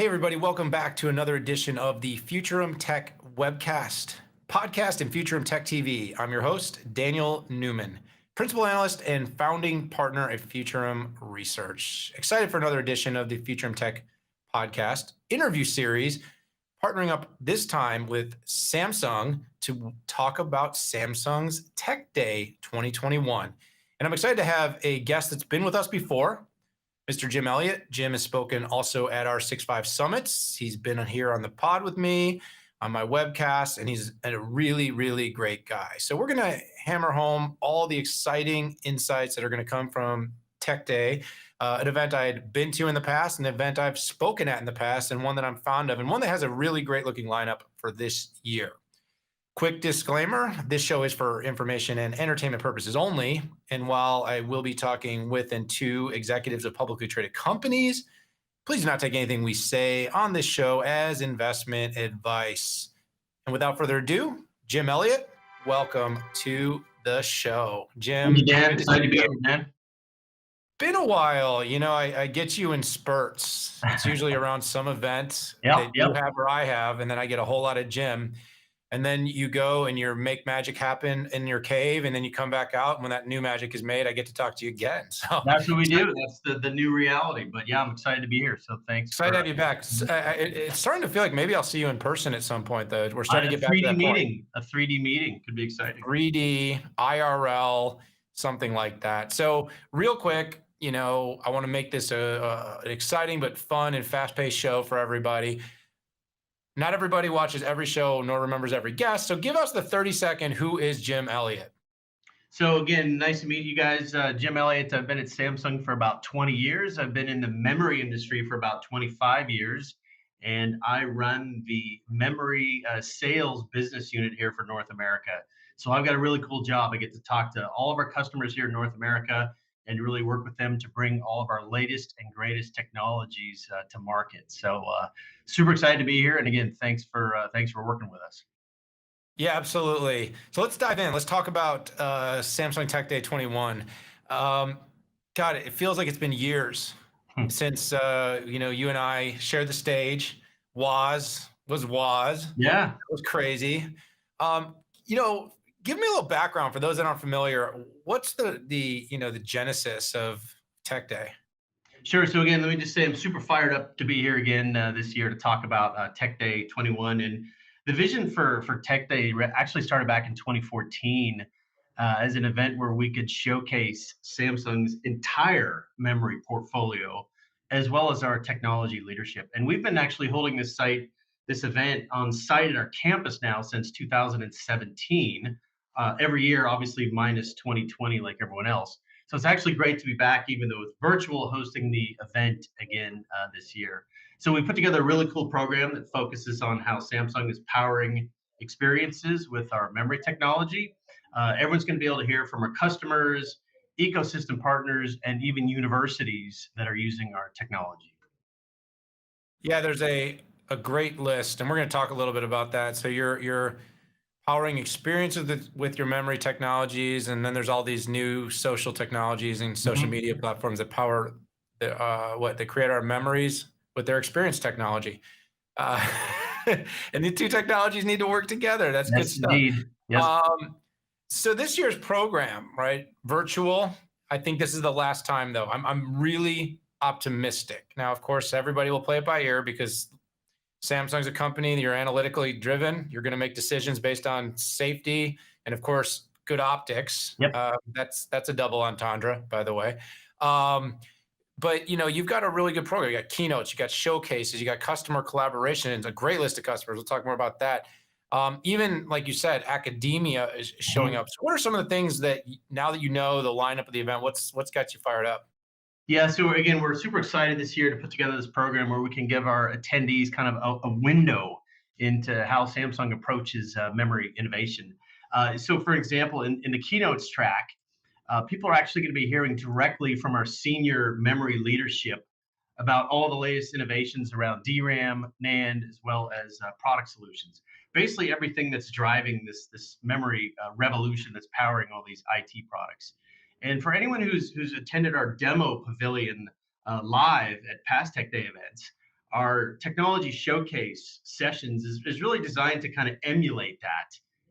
Hey, everybody, welcome back to another edition of the Futurum Tech webcast, podcast, and Futurum Tech TV. I'm your host, Daniel Newman, principal analyst and founding partner at Futurum Research. Excited for another edition of the Futurum Tech podcast interview series, partnering up this time with Samsung to talk about Samsung's Tech Day 2021. And I'm excited to have a guest that's been with us before, Mr. Jim Elliott. Jim has spoken also at our 6.5 summits. He's been here on the pod with me on my webcast, and he's a really, really great guy. So we're going to hammer home all the exciting insights that are going to come from Tech Day, an event I had been to in the past, an event I've spoken at in the past, and one that I'm fond of, and one that has a really great looking lineup for this year. Quick disclaimer, this show is for information and entertainment purposes only. And while I will be talking with and to executives of publicly traded companies, please do not take anything we say on this show as investment advice. And without further ado, Jim Elliott, welcome to the show. Jim, Thank you, Dan. Excited to be here, man. Been a while. You know, I get you in spurts. It's usually around some event that you have or I have, and then I get a whole lot of Jim. And then you go and you make magic happen in your cave, and then you come back out. And when that new magic is made, I get to talk to you again. So that's what we do. That's the new reality. But yeah, I'm excited to be here. So thanks. Excited to have you back. It's starting to feel like maybe I'll see you in person at some point, though. We're starting to get back to that meeting. A 3D meeting could be exciting. 3D, IRL, something like that. So real quick, you know, I want to make this an exciting but fun and fast-paced show for everybody. Not everybody watches every show nor remembers every guest. So give us the 30-second, who is Jim Elliott? So again, nice to meet you guys. Jim Elliott, I've been at Samsung for about 20 years. I've been in the memory industry for about 25 years. And I run the memory sales business unit here for North America. So I've got a really cool job. I get to talk to all of our customers here in North America and really work with them to bring all of our latest and greatest technologies to market. So super excited to be here. And again, thanks for working with us. Yeah, absolutely. So let's dive in. Let's talk about Samsung Tech Day 21. God, it feels like it's been years since you and I shared the stage. Was Yeah, it was crazy. Give me a little background for those that aren't familiar. What's the genesis of Tech Day? Sure. So again, let me just say I'm super fired up to be here again this year to talk about Tech Day 21. And the vision for Tech Day actually started back in 2014 as an event where we could showcase Samsung's entire memory portfolio as well as our technology leadership. And we've been actually holding this event on site at our campus now since 2017. Every year, obviously minus 2020, like everyone else. So it's actually great to be back, even though it's virtual, hosting the event again this year. So we put together a really cool program that focuses on how Samsung is powering experiences with our memory technology. Everyone's going to be able to hear from our customers, ecosystem partners, and even universities that are using our technology. Yeah, there's a great list, and we're going to talk a little bit about that. So you're powering experiences with your memory technologies, and then there's all these new social technologies and social media platforms that power they create our memories with their experience technology. And the two technologies need to work together. That's good stuff. Indeed. Yes. So this year's program, right? Virtual. I think this is the last time, though. I'm really optimistic. Now, of course, everybody will play it by ear because Samsung's a company that you're analytically driven. You're going to make decisions based on safety and, of course, good optics. Yep. That's a double entendre, by the way. But you've got a really good program. You got keynotes, you got showcases, you got customer collaboration. It's a great list of customers. We'll talk more about that. Even like you said, academia is showing up. So what are some of the things that now that you know the lineup of the event, what's got you fired up? Yeah, so again, we're super excited this year to put together this program where we can give our attendees kind of a window into how Samsung approaches memory innovation. So for example, in the keynotes track, people are actually going to be hearing directly from our senior memory leadership about all the latest innovations around DRAM, NAND, as well as product solutions. Basically everything that's driving this memory revolution that's powering all these IT products. And for anyone who's attended our demo pavilion live at past Tech Day events, our technology showcase sessions is really designed to kind of emulate that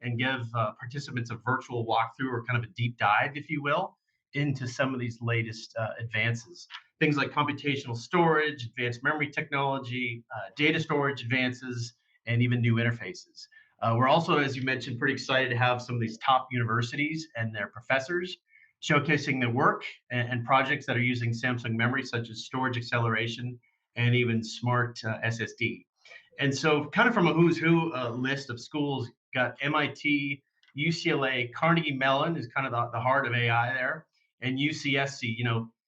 and give participants a virtual walkthrough or kind of a deep dive, if you will, into some of these latest advances. Things like computational storage, advanced memory technology, data storage advances, and even new interfaces. We're also, as you mentioned, pretty excited to have some of these top universities and their professors showcasing their work and projects that are using Samsung memory, such as storage acceleration and even smart SSD. And so, kind of from a who's who list of schools, got MIT, UCLA, Carnegie Mellon is kind of the heart of AI there, and UCSC.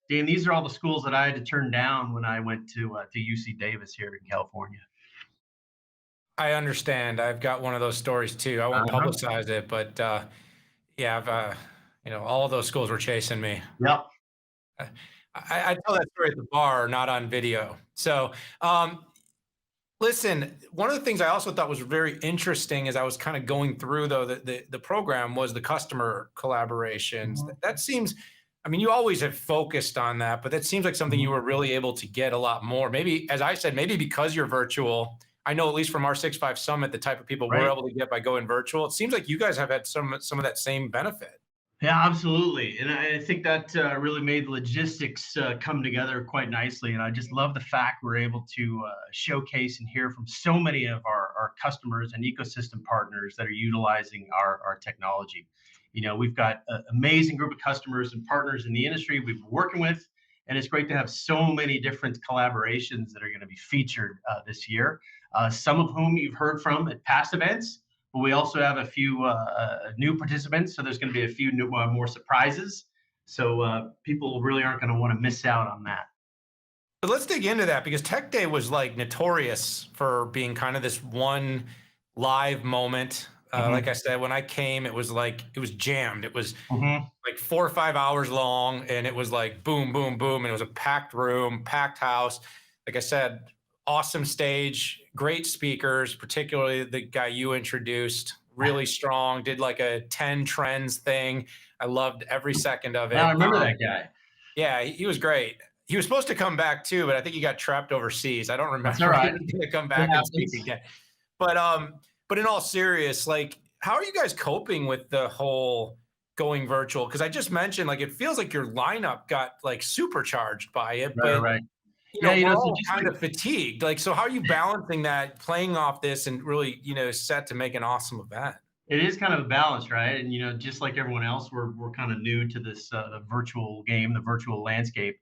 Dan, these are all the schools that I had to turn down when I went to UC Davis here in California. I understand. I've got one of those stories too. I won't Uh-huh. publicize it, but yeah, all of those schools were chasing me. Yep. I tell that story at the bar, not on video. So, listen, one of the things I also thought was very interesting as I was kind of going through though the program was the customer collaborations. Mhm. That seems, I mean, you always have focused on that, but that seems like something you Mhm. were really able to get a lot more. Maybe, as I said, maybe because you're virtual. I know at least from our 6.5 Summit, the type of people we're Right. able to get by going virtual. It seems like you guys have had some of that same benefit. Yeah, absolutely. And I think that really made the logistics come together quite nicely. And I just love the fact we're able to showcase and hear from so many of our customers and ecosystem partners that are utilizing our technology. We've got an amazing group of customers and partners in the industry we've been working with. And it's great to have so many different collaborations that are going to be featured this year, some of whom you've heard from at past events, but we also have a few new participants, so there's going to be a few new, more surprises. So people really aren't going to want to miss out on that. But let's dig into that because Tech Day was like notorious for being kind of this one live moment. Like I Hmm. said, when I came, it was like it was jammed. It was Hmm. like 4 or 5 hours long, and it was like boom, boom, boom, and it was a packed room, packed house. Like I said, awesome stage, great speakers, particularly the guy you introduced, really strong. Did like a 10 trends thing. I loved every second of Now I it. remember that guy. Yeah, he was great. He was supposed to come back too, but I think he got trapped overseas. I don't That's all remember if right. he's gonna come It back and speak happens. again. But but in all serious, like, how are you guys coping with the whole going virtual? Because I just mentioned, like, it feels like your lineup got like supercharged by it, Right, right, but right. Yeah, we're so all just kind like of fatigued. Like, so how are you balancing that, playing off this, and really, set to make an awesome event? it is kind of a balance, right? And just like everyone else, we're kind of new to this the virtual game, the virtual landscape.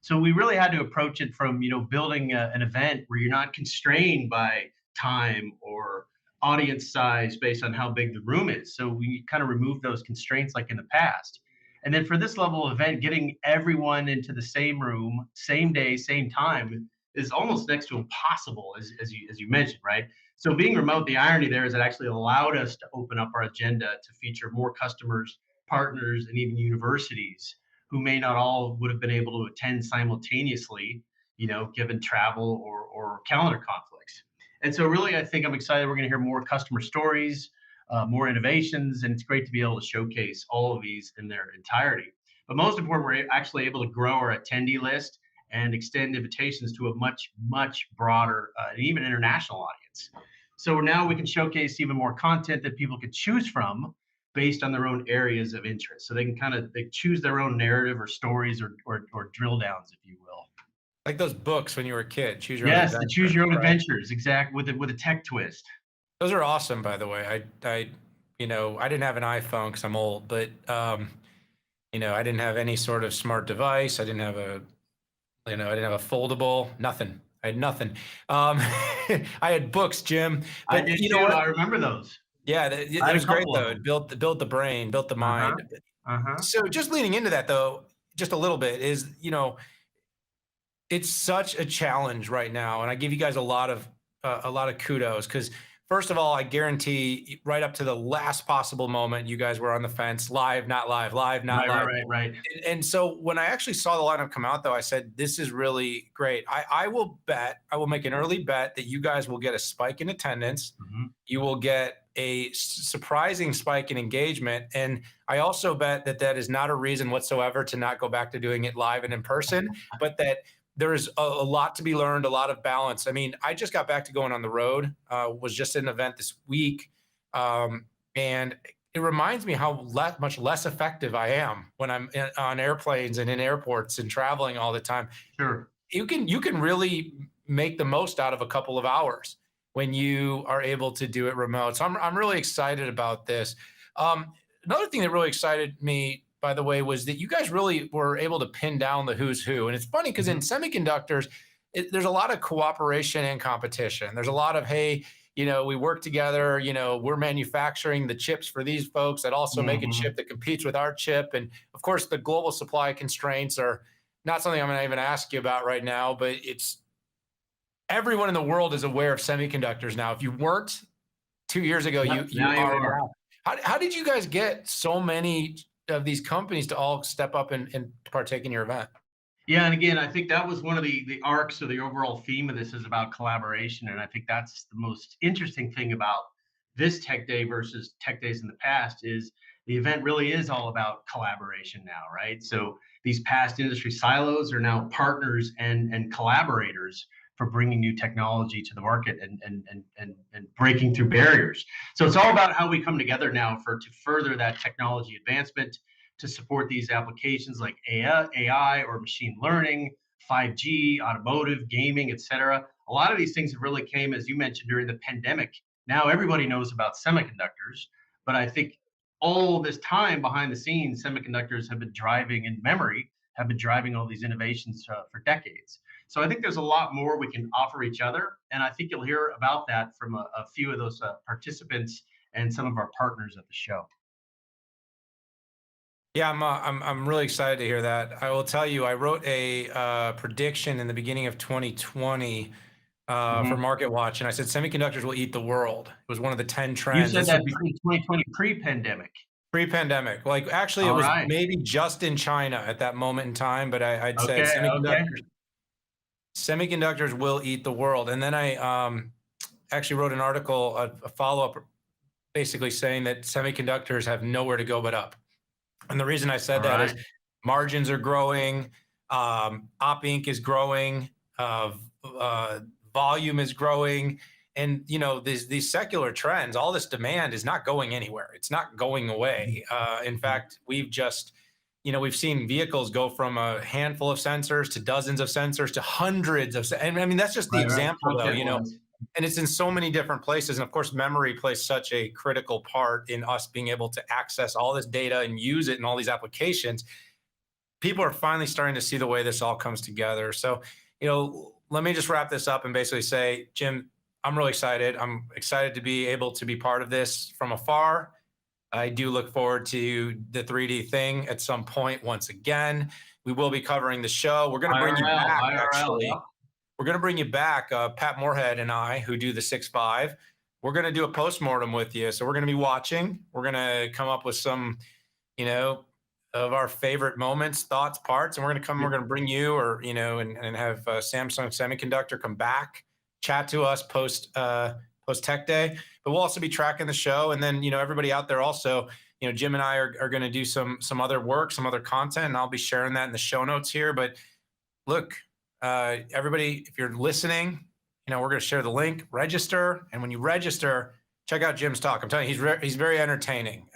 So we really had to approach it from building an event where you're not constrained by time or audience size based on how big the room is. So we kind of removed those constraints like in the past. And then for this level of event, getting everyone into the same room, same day, same time is almost next to impossible, as you mentioned, right? So being remote, the irony there is it actually allowed us to open up our agenda to feature more customers, partners, and even universities who may not all would have been able to attend simultaneously, given travel or calendar conflicts. And so really, I think I'm excited. We're going to hear more customer stories, more innovations, and it's great to be able to showcase all of these in their entirety. But most important, we're actually able to grow our attendee list and extend invitations to a much, much broader and even international audience. So now we can showcase even more content that people can choose from based on their own areas of interest. So they can they choose their own narrative or stories or drill downs, if you will. Like those books when you were a kid, Choose Your Own Yes, the choose Adventure, your own right? adventures, exact with a tech twist. Those are awesome, by the way. I didn't have an iPhone because I'm old, but I didn't have any sort of smart device. I didn't have a foldable, nothing. I had nothing. I had books, Jim, I but did you know too. what? I remember those. Yeah, I it had a was great couple of though. It them. built the brain, built the Uh huh. mind. Uh huh. So just leaning into that though, just a little bit is, it's such a challenge right now, and I give you guys a lot of kudos because first of all, I guarantee right up to the last possible moment, you guys were on the fence, live, not live, live, not Right, right, live. right, right. And so when I actually saw the lineup come out, though, I said, "This is really great." I will make an early bet that you guys will get a spike in attendance. Hmm. You will get a surprising spike in engagement, and I also bet that that is not a reason whatsoever to not go back to doing it live and in person, but that there is a lot to be learned, a lot of balance. I mean, I just got back to going on the road, was just at an event this week. And it reminds me how much less effective I am when I'm on airplanes and in airports and traveling all the time. Sure. You can really make the most out of a couple of hours when you are able to do it remote. So I'm really excited about this. Another thing that really excited me, by the way, was that you guys really were able to pin down the who's who. And it's funny because in Mhm. semiconductors, there's a lot of cooperation and competition. There's a lot of, hey, we work together, we're manufacturing the chips for these folks that also make a Mhm. chip that competes with our chip. And of course, the global supply constraints are not something I'm going to even ask you about right now, but it's everyone in the world is aware of semiconductors now. If you weren't 2 years ago, Yep, you now you are are. now. How did you guys get so many of these companies to all step up and partake in your event? Yeah, and again, I think that was one of the arcs or the overall theme of this is about collaboration, and I think that's the most interesting thing about this tech day versus tech days in the past is the event really is all about collaboration now, right? So these past industry silos are now partners and collaborators for bringing new technology to the market and breaking through barriers. So it's all about how we come together now for to further that technology advancement to support these applications like AI or machine learning, 5G, automotive, gaming, etc. A lot of these things have really came, as you mentioned, during the pandemic. Now everybody knows about semiconductors, but I think all this time behind the scenes, semiconductors have been driving, and memory have been driving all these innovations for decades. So I think there's a lot more we can offer each other, and I think you'll hear about that from a few of those participants and some of our partners at the show. Yeah, I'm really excited to hear that. I will tell you, I wrote a prediction in the beginning of 2020 for Mhm. Market Watch, and I said semiconductors will eat the world. It was one of the 10 You trends. said This was that 2020 pre-pandemic. pre-pandemic. Like actually, it All was right. maybe just in China at that moment in time, but I'd said Okay, okay. semiconductors will eat the world. And then I actually wrote an article, a follow-up, basically saying that semiconductors have nowhere to go but up. And the reason I All said that is right. margins are growing, Op Inc. is growing, uh, uh, volume is growing, and these secular trends, all this demand is not going anywhere. It's not going away. In Mhm. fact, we've seen vehicles go from a handful of sensors to dozens of sensors to hundreds of. And I mean, that's just the Right, right. example, though. Content-wise. And it's in so many different places. And of course, memory plays such a critical part in us being able to access all this data and use it in all these applications. People are finally starting to see the way this all comes together. So, let me just wrap this up and basically say, Jim, I'm really excited. I'm excited to be able to be part of this from afar. I do look forward to the 3D thing at some point once again. We will be covering the show. We're going to bring you IRL, back, IRL, actually. yep. We're going to bring you back, Pat Moorhead and I, who do the 6.5. We're going to do a postmortem with you. So we're going to be watching. We're going to come up with some, you know, of our favorite moments, thoughts, parts, and we're going to bring you, or and have Samsung Semiconductor come back, chat to us post Tech Day. But we'll also be tracking the show, and then everybody out there also, Jim and I are going to do some other work, some other content, and I'll be sharing that in the show notes here. But look, everybody, if you're listening, we're going to share the link, register, and when you register, check out Jim's talk. I'm telling you, he's very entertaining.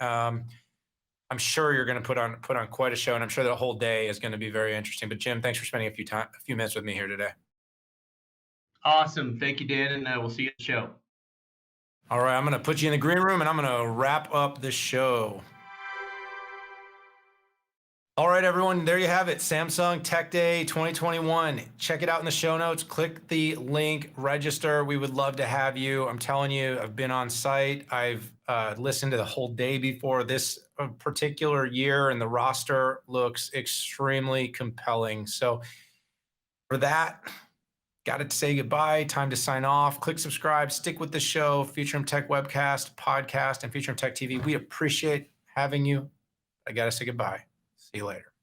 I'm sure you're going to put on quite a show, and I'm sure the whole day is going to be very interesting. But Jim, thanks for spending a few minutes with me here today. Awesome. Thank you, Dan, and we'll see you at the show. All right, I'm going to put you in the green room, and I'm going to wrap up the show. All right, everyone, there you have it. Samsung Tech Day 2021. Check it out in the show notes. Click the link, register. We would love to have you. I'm telling you, I've been on site. I've listened to the whole day before this particular year, and the roster looks extremely compelling. So for that, got to say goodbye. Time to sign off. Click subscribe. Stick with the show. Futurum Tech Webcast, Podcast, and Futurum Tech TV. We appreciate having you. I got to say goodbye. See you later.